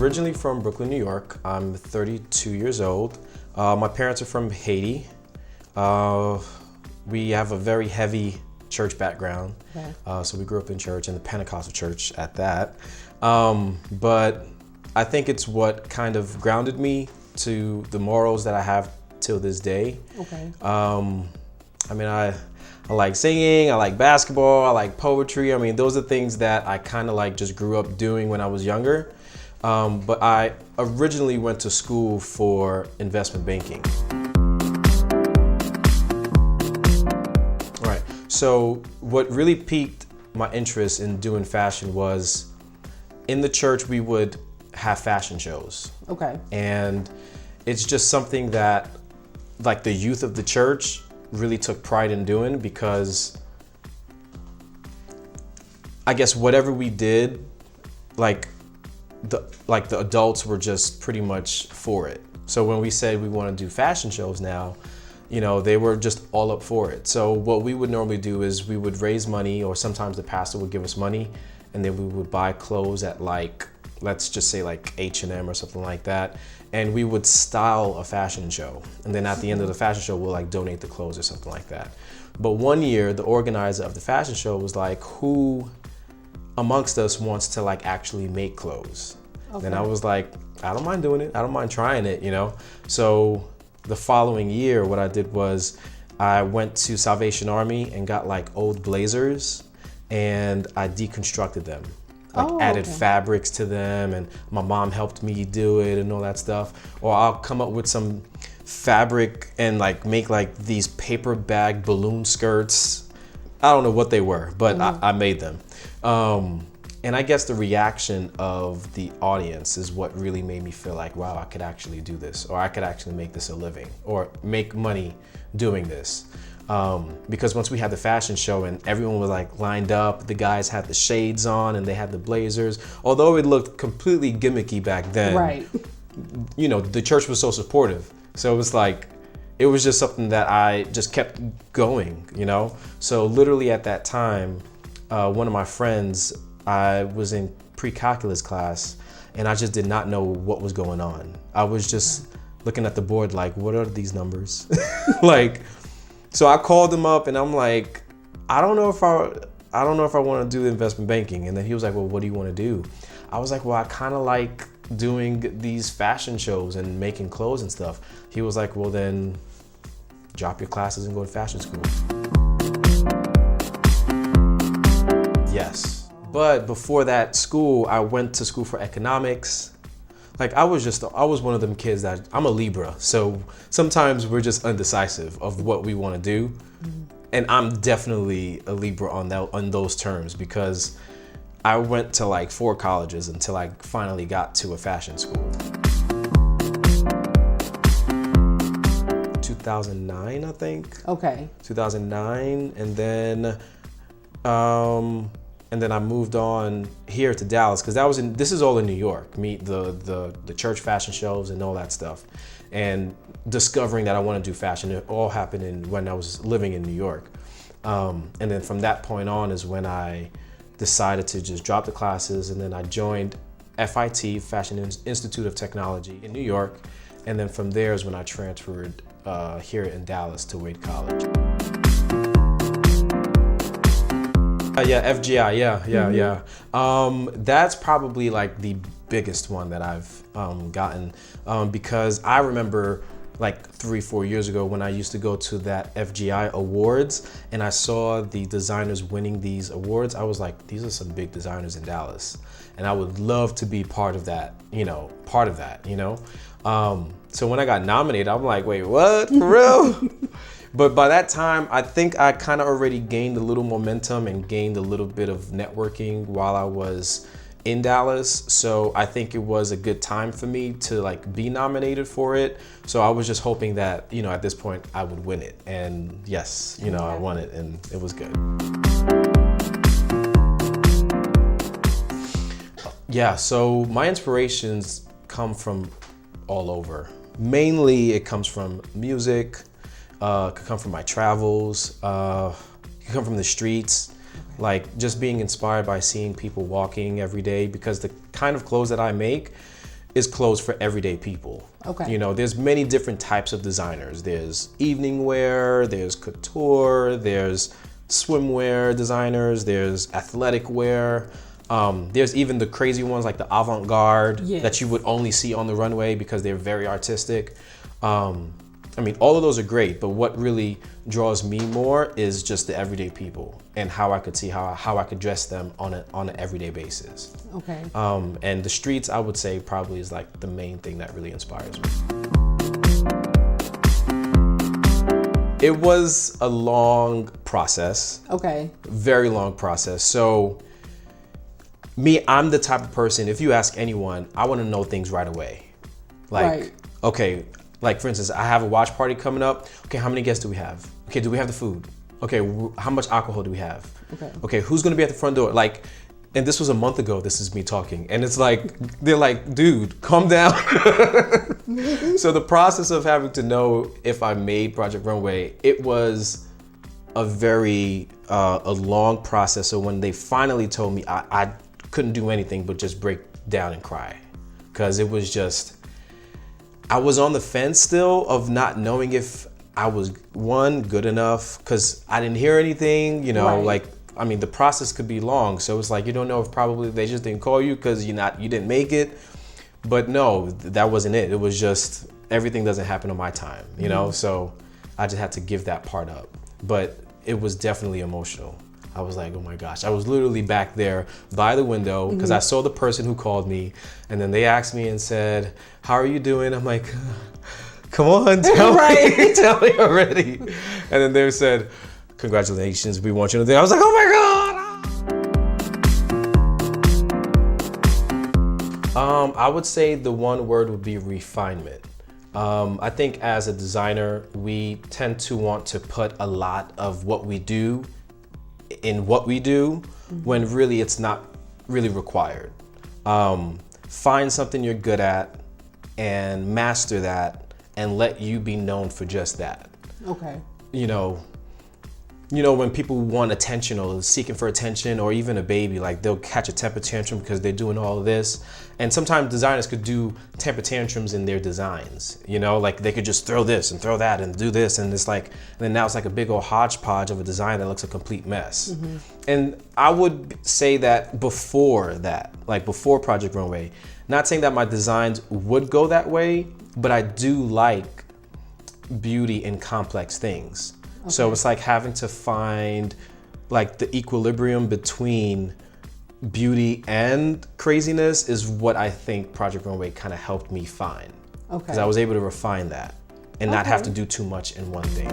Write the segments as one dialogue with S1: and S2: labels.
S1: originally from Brooklyn, New York. I'm 32 years old. My parents are from Haiti. We have a very heavy church background.
S2: Okay.
S1: So we grew up in church, in the Pentecostal church at that. But I think it's what kind of grounded me to the morals that I have till this day.
S2: Okay.
S1: I mean, I like singing, I like basketball, I like poetry. I mean, those are things that I kind of like just grew up doing when I was younger. But I originally went to school for investment banking. Right. So what really piqued my interest in doing fashion was in the church we would have fashion shows.
S2: Okay.
S1: And it's just something that like the youth of the church really took pride in doing, because I guess whatever we did, like the adults were just pretty much for it. So when we said we want to do fashion shows now, you know, they were just all up for it. So what we would normally do is we would raise money, or sometimes the pastor would give us money, and then we would buy clothes at like, let's just say like H&M or something like that. And we would style a fashion show. And then at the end of the fashion show, we'll like donate the clothes or something like that. But one year, the organizer of the fashion show was like, who amongst us wants to like actually make clothes? Okay. And I was like, I don't mind doing it. I don't mind trying it, you know? So the following year, what I did was I went to Salvation Army and got like old blazers, and I deconstructed them. Like added fabrics to them, and my mom helped me do it and all that stuff. Or I'll come up with some fabric and like make like these paper bag balloon skirts. I don't know what they were, but I made them. And I guess the reaction of the audience is what really made me feel like, wow, I could actually do this, or I could actually make this a living, or make money doing this. Because once we had the fashion show and everyone was like lined up, the guys had the shades on and they had the blazers. Although it looked completely gimmicky back then,
S2: right?
S1: You know, the church was so supportive. So it was like, it was just something that I just kept going, you know? So literally at that time, one of my friends, I was in pre-calculus class and I just did not know what was going on. I was just looking at the board like, what are these numbers? Like, so I called him up and I'm like, I don't know if I want to do investment banking. And then he was like, well, what do you want to do? I was like, well, I kind of like doing these fashion shows and making clothes and stuff. He was like, well, then drop your classes and go to fashion school. Yes. But before that school, I went to school for economics. Like I was one of them kids that, I'm a Libra, so sometimes we're just undecisive of what we want to do. Mm-hmm. And I'm definitely a Libra on those terms, because I went to like 4 colleges until I finally got to a fashion school. 2009, I think. Okay. 2009, and then I moved on here to Dallas, because this is all in New York. Meet the church fashion shows and all that stuff, and discovering that I want to do fashion. It all happened when I was living in New York, and then from that point on is when I decided to just drop the classes, and then I joined FIT, Fashion Institute of Technology in New York, and then from there is when I transferred here in Dallas to Wade College. Yeah, FGI, yeah. That's probably like the biggest one that I've gotten, because I remember like 3-4 years ago when I used to go to that FGI awards and I saw the designers winning these awards. I was like, these are some big designers in Dallas, and I would love to be part of that, you know. So when I got nominated, I'm like, wait, what, for real? But by that time, I think I kind of already gained a little momentum and gained a little bit of networking while I was in Dallas. So I think it was a good time for me to like be nominated for it. So I was just hoping that, you know, at this point I would win it. And yes, you know, I won it and it was good. Yeah, so my inspirations come from all over. Mainly it comes from music, could come from my travels, could come from the streets, like just being inspired by seeing people walking every day, because the kind of clothes that I make, is clothes for everyday people.
S2: Okay.
S1: You know, there's many different types of designers. There's evening wear, there's couture, there's swimwear designers, there's athletic wear. There's even the crazy ones like the avant-garde that you would only see on the runway because they're very artistic. I mean, all of those are great, but what really draws me more is just the everyday people and how I could see how I could dress them on an everyday basis.
S2: Okay.
S1: And the streets, I would say, probably is like the main thing that really inspires me. It was a long process.
S2: Okay.
S1: Very long process. So me, I'm the type of person, if you ask anyone, I want to know things right away. Like, okay, like for instance, I have a watch party coming up. Okay, how many guests do we have? Okay, do we have the food? Okay, how much alcohol do we have? Okay, who's gonna be at the front door? Like, and this was a month ago, this is me talking. And it's like, they're like, dude, calm down. So the process of having to know if I made Project Runway, it was a very, a long process. So when they finally told me, I couldn't do anything but just break down and cry. Cause it was just, I was on the fence still of not knowing if I was, one, good enough, because I didn't hear anything, you know, like, I mean, the process could be long. So it's like, you don't know if probably they just didn't call you because you didn't make it. But no, that wasn't it. It was just, everything doesn't happen on my time, you know? So I just had to give that part up. But it was definitely emotional. I was like, oh my gosh. I was literally back there by the window because I saw the person who called me, and then they asked me and said, how are you doing? I'm like, come on, tell me, tell me already. And then they said, congratulations, we want you to do. I was like, oh my God. I would say the one word would be refinement. I think as a designer, we tend to want to put a lot of what we do in what we do when really it's not really required. Find something you're good at and master that and let you be known for just that.
S2: Okay.
S1: You know, when people want attention or seeking for attention, or even a baby, like they'll catch a temper tantrum because they're doing all of this. And sometimes designers could do temper tantrums in their designs, you know, like they could just throw this and throw that and do this. And it's like, and then now it's like a big old hodgepodge of a design that looks a complete mess. And I would say that before that, like before Project Runway, not saying that my designs would go that way, but I do like beauty in complex things. So it's like having to find like the equilibrium between beauty and craziness is what I think Project Runway kind of helped me find. Because I was able to refine that and not have to do too much in one thing.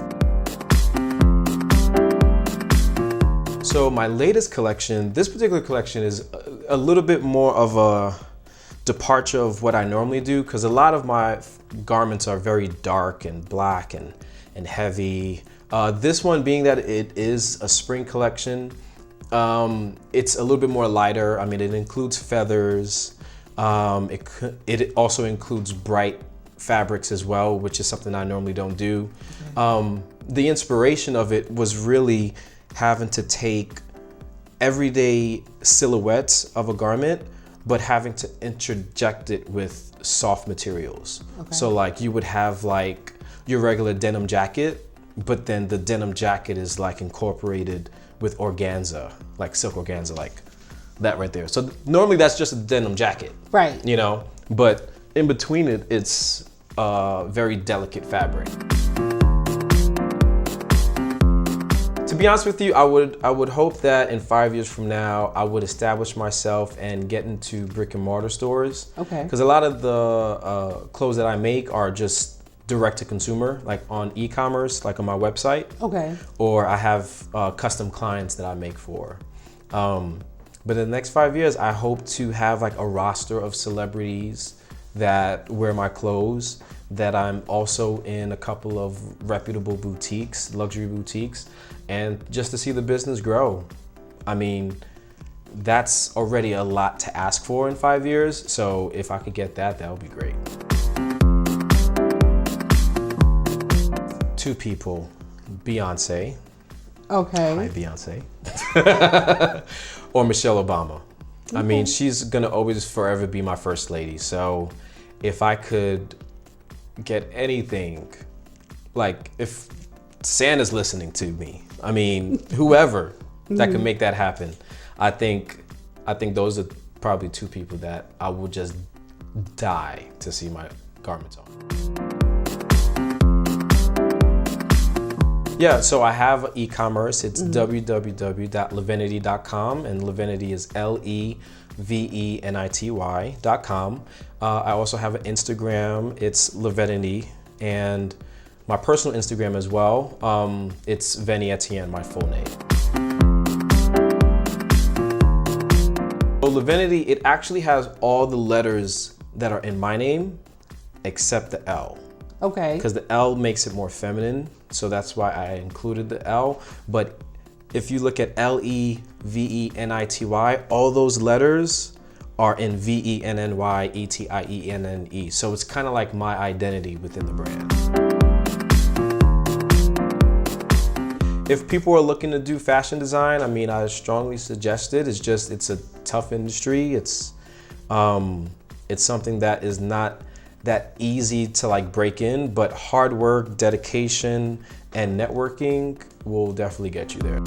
S1: So my latest collection, this particular collection is a little bit more of a departure of what I normally do, because a lot of my garments are very dark and black and heavy. This one, being that it is a spring collection, it's a little bit more lighter. I mean, it includes feathers. It also includes bright fabrics as well, which is something I normally don't do. The inspiration of it was really having to take everyday silhouettes of a garment, but having to interject it with soft materials. So like you would have like your regular denim jacket, but then the denim jacket is like incorporated with organza, like silk organza, like that right there. So normally that's just a denim jacket,
S2: right?
S1: You know, but in between it, it's a very delicate fabric. To be honest with you, I would hope that in 5 years from now, I would establish myself and get into brick and mortar stores. Because a lot of the clothes that I make are just direct to consumer, like on e-commerce, like on my website. Or I have custom clients that I make for. But in the next 5 years, I hope to have like a roster of celebrities that wear my clothes, that I'm also in a couple of reputable boutiques, luxury boutiques, and just to see the business grow. I mean, that's already a lot to ask for in 5 years. So if I could get that, that would be great. 2 people, Beyonce. Hi, Beyonce. Or Michelle Obama. I mean, she's gonna always forever be my first lady. So if I could get anything, like if Santa's listening to me, I mean, whoever that can make that happen, I think those are probably two people that I would just die to see my garments on. Yeah, so I have e-commerce. It's www.levinity.com, and Levinity is LEVENITY.com. I also have an Instagram. It's Levinity, and my personal Instagram as well. It's Venny Etienne, my full name. So Levinity, it actually has all the letters that are in my name except the L.
S2: Okay.
S1: Because the L makes it more feminine, so that's why I included the L. But if you look at LEVENITY, all those letters are in VENNYETIENNE. So it's kind of like my identity within the brand. If people are looking to do fashion design, I mean, I strongly suggest it. It's a tough industry. It's something that is not that easy to like break in, but hard work, dedication, and networking will definitely get you there.